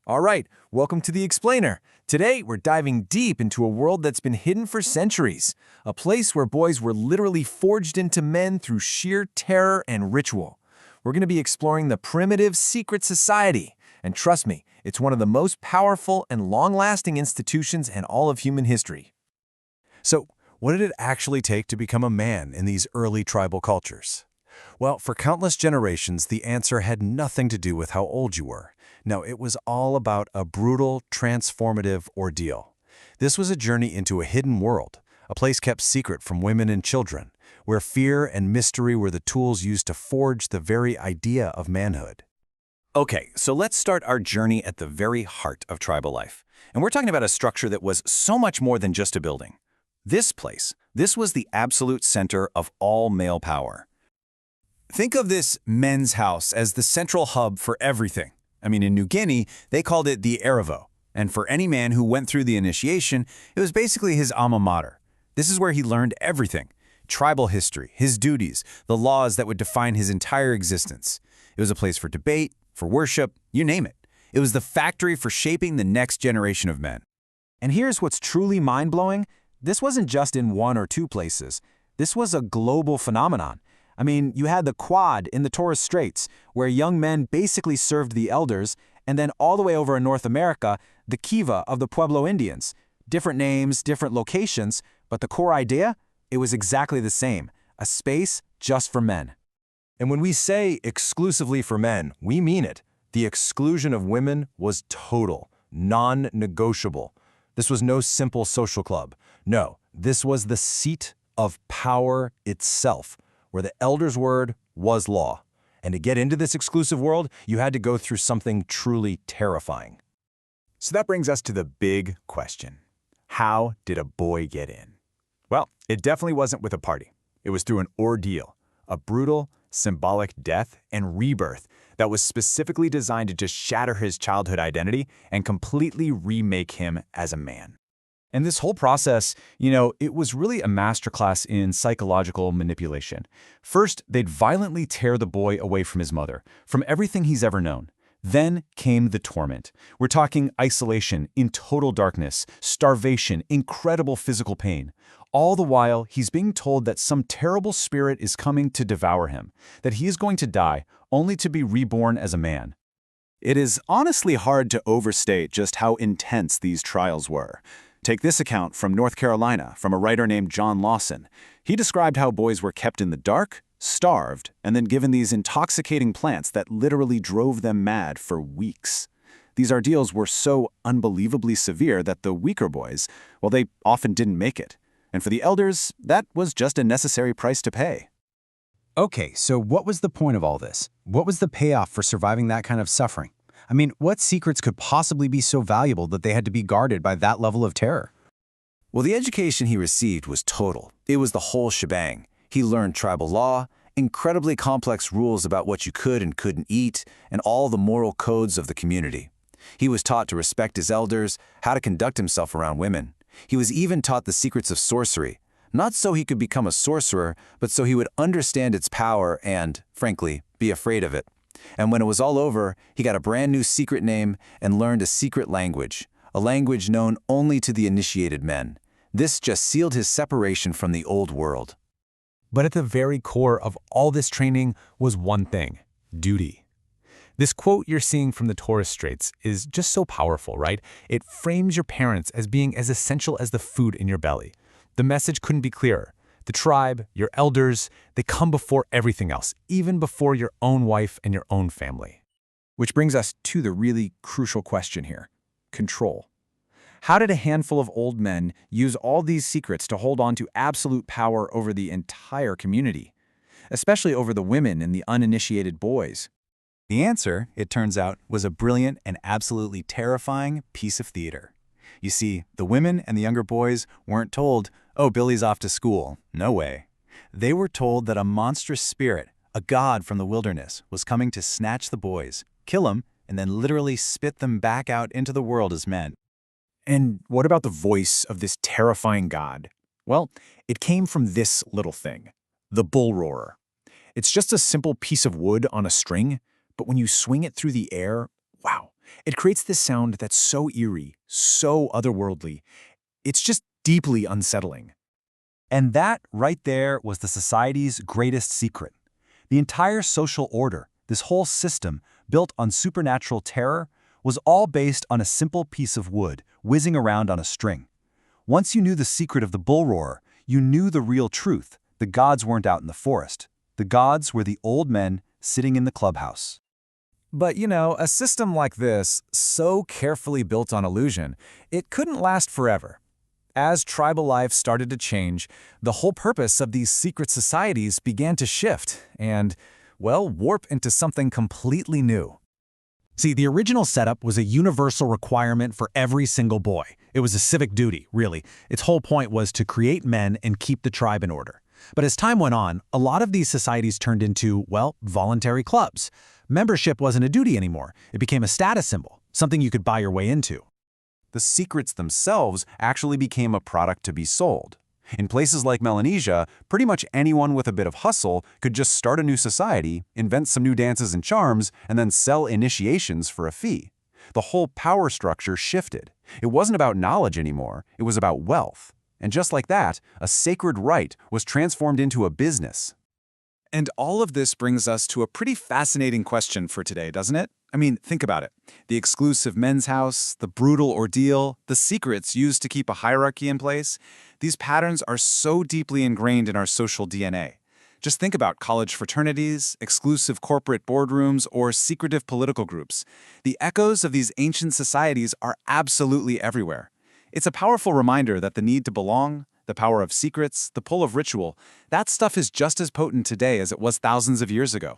All right, welcome to The Explainer. Today, we're diving deep into a world that's been hidden for centuries, a place where boys were literally forged into men through sheer terror and ritual. We're going to be exploring the primitive secret society, and trust me, it's one of the most powerful and long-lasting institutions in all of human history. So, what did it actually take to become a man in these early tribal cultures? Well, for countless generations, the answer had nothing to do with how old you were. No, it was all about a brutal, transformative ordeal. This was a journey into a hidden world, a place kept secret from women and children, where fear and mystery were the tools used to forge the very idea of manhood. Okay, so let's start our journey at the very heart of tribal life. And we're talking about a structure that was so much more than just a building. This was the absolute center of all male power. Think of this men's house as the central hub for everything. In New Guinea, they called it the Erevo. And for any man who went through the initiation, it was basically his alma mater. This is where he learned everything: tribal history, his duties, the laws that would define his entire existence. It was a place for debate, for worship, you name it. It was the factory for shaping the next generation of men. And here's what's truly mind-blowing. This wasn't just in one or two places. This was a global phenomenon. You had the Quad in the Torres Straits, where young men basically served the elders, and then all the way over in North America, the Kiva of the Pueblo Indians. Different names, different locations, but the core idea? It was exactly the same: a space just for men. And when we say exclusively for men, we mean it. The exclusion of women was total, non-negotiable. This was no simple social club. No, this was the seat of power itself, where the elder's word was law. And to get into this exclusive world, you had to go through something truly terrifying. So that brings us to the big question. How did a boy get in? Well, it definitely wasn't with a party. It was through an ordeal, a brutal, symbolic death and rebirth that was specifically designed to just shatter his childhood identity and completely remake him as a man. And this whole process, it was really a masterclass in psychological manipulation. First, they'd violently tear the boy away from his mother, from everything he's ever known. Then came the torment. We're talking isolation in total darkness, starvation, incredible physical pain. All the while, he's being told that some terrible spirit is coming to devour him, that he is going to die, only to be reborn as a man. It is honestly hard to overstate just how intense these trials were. Take this account from North Carolina from a writer named John Lawson. He described how boys were kept in the dark, starved, and then given these intoxicating plants that literally drove them mad for weeks. These ordeals were so unbelievably severe that the weaker boys, well, they often didn't make it. And for the elders, that was just a necessary price to pay. Okay, so what was the point of all this? What was the payoff for surviving that kind of suffering? What secrets could possibly be so valuable that they had to be guarded by that level of terror? Well, the education he received was total. It was the whole shebang. He learned tribal law, incredibly complex rules about what you could and couldn't eat, and all the moral codes of the community. He was taught to respect his elders, how to conduct himself around women. He was even taught the secrets of sorcery, not so he could become a sorcerer, but so he would understand its power and, frankly, be afraid of it. And when it was all over, he got a brand new secret name and learned a secret language, a language known only to the initiated men. This just sealed his separation from the old world. But at the very core of all this training was one thing: duty. This quote you're seeing from the Torres Straits is just so powerful, right? It frames your parents as being as essential as the food in your belly. The message couldn't be clearer. The tribe, your elders, they come before everything else, even before your own wife and your own family. Which brings us to the really crucial question here: control. How did a handful of old men use all these secrets to hold on to absolute power over the entire community, especially over the women and the uninitiated boys? The answer, it turns out, was a brilliant and absolutely terrifying piece of theater. You see, the women and the younger boys weren't told, "Oh, Billy's off to school." No way. They were told that a monstrous spirit, a god from the wilderness, was coming to snatch the boys, kill them, and then literally spit them back out into the world as men. And what about the voice of this terrifying god? Well, it came from this little thing, the bull roarer. It's just a simple piece of wood on a string, but when you swing it through the air, wow, It creates this sound that's so eerie, so otherworldly. It's just deeply unsettling. And that, right there, was the society's greatest secret. The entire social order, this whole system, built on supernatural terror, was all based on a simple piece of wood whizzing around on a string. Once you knew the secret of the bull roarer, you knew the real truth. The gods weren't out in the forest. The gods were the old men sitting in the clubhouse. But, a system like this, so carefully built on illusion, it couldn't last forever. As tribal life started to change, the whole purpose of these secret societies began to shift and, warp into something completely new. See, the original setup was a universal requirement for every single boy. It was a civic duty, really. Its whole point was to create men and keep the tribe in order. But as time went on, a lot of these societies turned into, voluntary clubs. Membership wasn't a duty anymore. It became a status symbol, something you could buy your way into. The secrets themselves actually became a product to be sold. In places like Melanesia, pretty much anyone with a bit of hustle could just start a new society, invent some new dances and charms, and then sell initiations for a fee. The whole power structure shifted. It wasn't about knowledge anymore, it was about wealth. And just like that, a sacred rite was transformed into a business. And all of this brings us to a pretty fascinating question for today, doesn't it? I mean, think about it. The exclusive men's house, the brutal ordeal, the secrets used to keep a hierarchy in place, these patterns are so deeply ingrained in our social DNA. Just think about college fraternities, exclusive corporate boardrooms, or secretive political groups. The echoes of these ancient societies are absolutely everywhere. It's a powerful reminder that the need to belong, the power of secrets, the pull of ritual, that stuff is just as potent today as it was thousands of years ago.